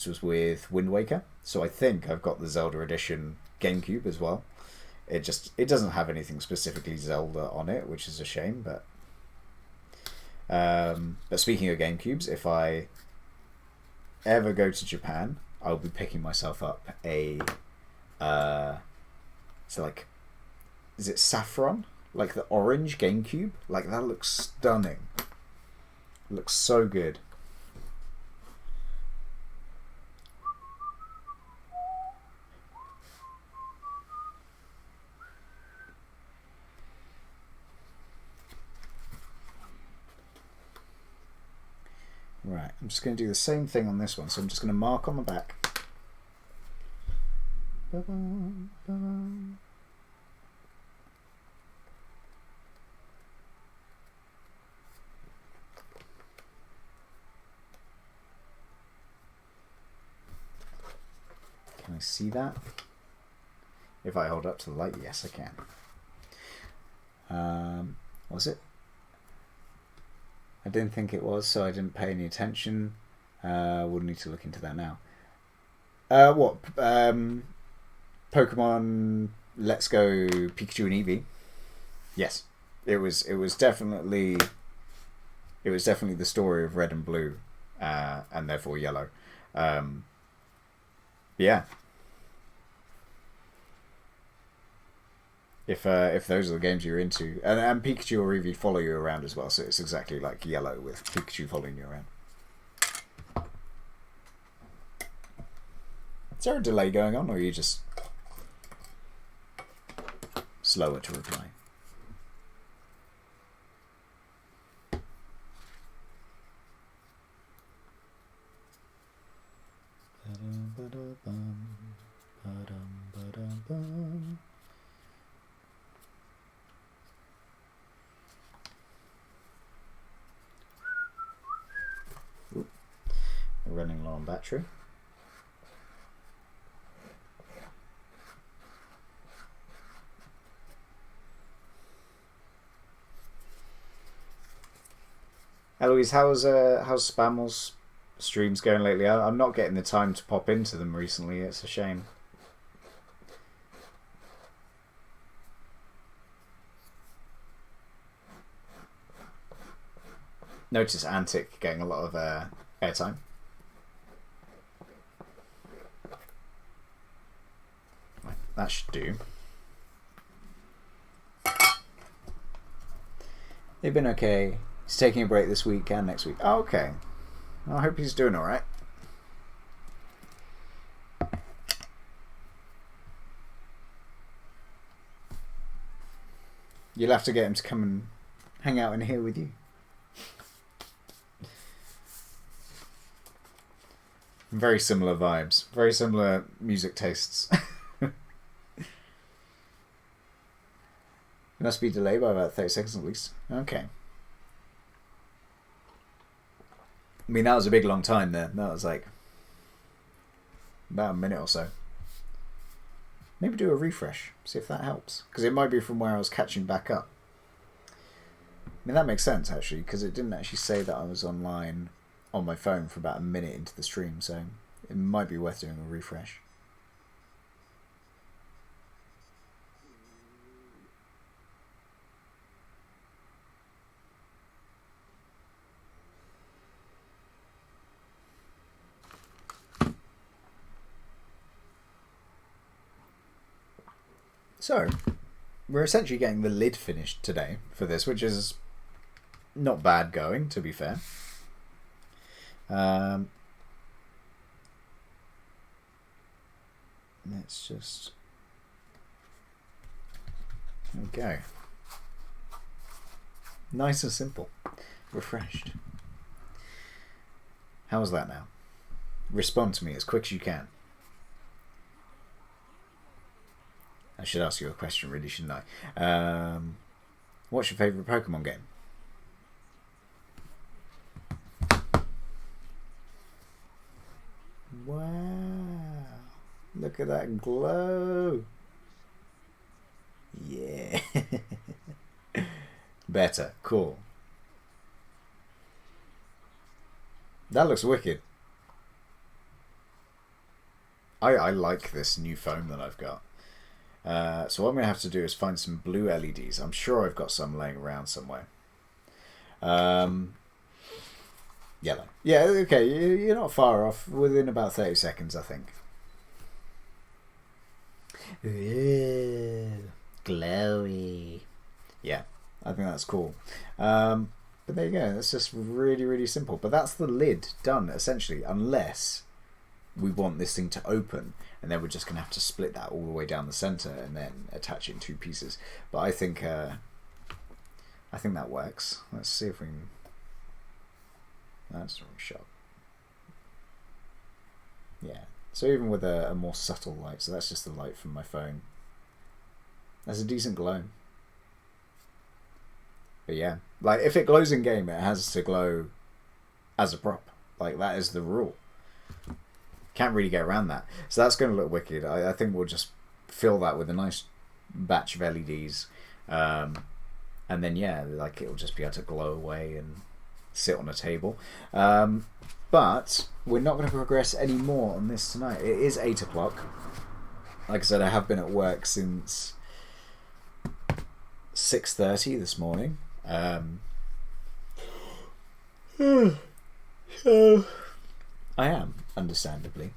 was with Wind Waker, so I think I've got the Zelda Edition GameCube as well. It doesn't have anything specifically Zelda on it, which is a shame. But speaking of GameCubes, if I ever go to Japan, I'll be picking myself up a so like, is it saffron? Like the orange GameCube? Like that looks stunning. It looks so good. Right, I'm just going to do the same thing on this one. So I'm just going to mark on the back. Can I see that? If I hold up to the light, yes I can. Was it? I didn't think it was, so I didn't pay any attention. We'll need to look into that now. What? Pokemon Let's Go Pikachu and Eevee. Yes, it was definitely the story of Red and Blue, and therefore Yellow. Yeah. If those are the games you're into, and Pikachu or Eevee follow you around as well, so it's exactly like Yellow with Pikachu following you around. Is there a delay going on, or are you just slower to reply? We're running low on battery. Eloise, how's Spammel's streams going lately? I'm not getting the time to pop into them recently. It's a shame. Notice Antic getting a lot of airtime. Right, that should do. They've been okay. He's taking a break this week and next week. Oh, okay. I hope he's doing alright. You'll have to get him to come and hang out in here with you. Very similar vibes. Very similar music tastes. It must be delayed by about 30 seconds at least. Okay. I mean, that was a big long time there. That was like about a minute or so. Maybe do a refresh. See if that helps. Because it might be from where I was catching back up. I mean, that makes sense, actually. Because it didn't actually say that I was online on my phone for about a minute into the stream. So it might be worth doing a refresh. So, we're essentially getting the lid finished today for this, which is not bad going, to be fair. Let's just... There we go. Nice and simple. Refreshed. How's that now? Respond to me as quick as you can. I should ask you a question, really, shouldn't I? What's your favourite Pokemon game? Wow. Look at that glow. Yeah. Better. Cool. That looks wicked. I like this new phone that I've got. So what I'm going to have to do is find some blue LEDs. I'm sure I've got some laying around somewhere. Yellow. Yeah, okay, you're not far off. Within about 30 seconds, I think. Ooh, glowy. Yeah, I think that's cool. But there you go. It's just really, really simple. But that's the lid done, essentially, unless we want this thing to open, and then we're just going to have to split that all the way down the center and then attach it in two pieces. But I think that works. Let's see if we can... That's the wrong shot. Yeah. So even with a more subtle light, so that's just the light from my phone. That's a decent glow. But yeah, like if it glows in game, it has to glow as a prop. Like that is the rule. Can't really get around that. So that's going to look wicked. I think we'll just fill that with a nice batch of LEDs. And then yeah, like it'll just be able to glow away and sit on a table. But we're not going to progress any more on this tonight. It is 8 o'clock. Like I said, I have been at work since 6:30 this morning. So I am, understandably,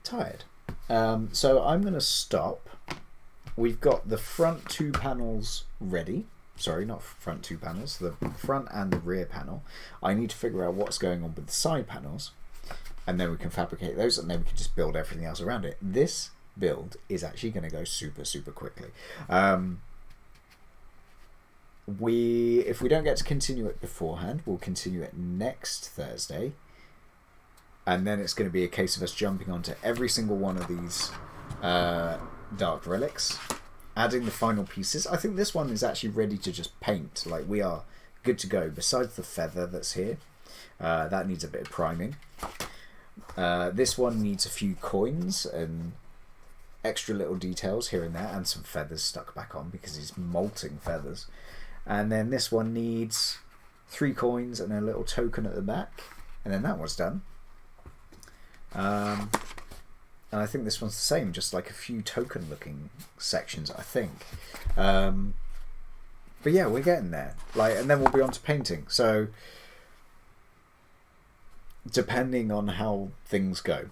tired. So I'm going to stop. We've got the front two panels ready. Sorry, not front two panels, the front and the rear panel. I need to figure out what's going on with the side panels, and then we can fabricate those, and then we can just build everything else around it. This build is actually going to go super, super quickly. If we don't get to continue it beforehand, we'll continue it next Thursday, and then it's going to be a case of us jumping onto every single one of these dark relics, adding the final pieces. I think this one is actually ready to just paint. Like, we are good to go. Besides the feather that's here, that needs a bit of priming. This one needs a few coins and extra little details here and there, and some feathers stuck back on because he's molting feathers. And then this one needs 3 coins and a little token at the back, and then that one's done. And I think this one's the same, just like a few token looking sections, I think. But yeah, we're getting there. Like, and then we'll be on to painting. So depending on how things go,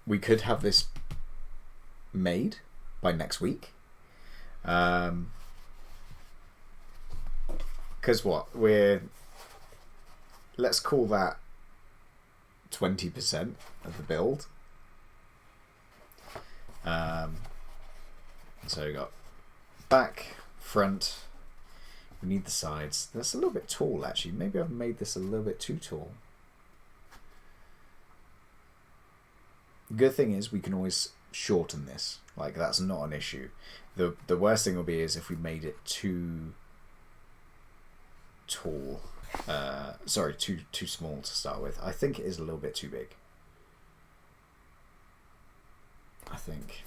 we could have this made by next week. Because let's call that 20% of the build. So we got back, front. We need the sides. That's a little bit tall, actually. Maybe I've made this a little bit too tall. The good thing is we can always shorten this. Like, that's not an issue. The worst thing will be is if we made it too tall. Sorry, too small to start with. I think it is a little bit too big. I think.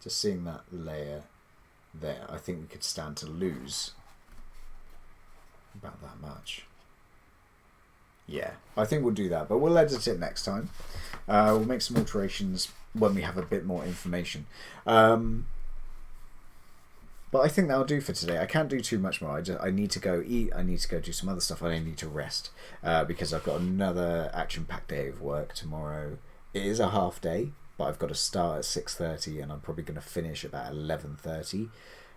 Just seeing that layer there, I think we could stand to lose about that much. Yeah, I think we'll do that, but we'll edit it next time. We'll make some alterations when we have a bit more information. But I think that'll do for today. I can't do too much more. I need to go eat. I need to go do some other stuff. I need to rest because I've got another action-packed day of work tomorrow. It is a half day, but I've got to start at 6:30 and I'm probably going to finish about 11:30,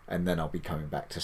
and then I'll be coming back to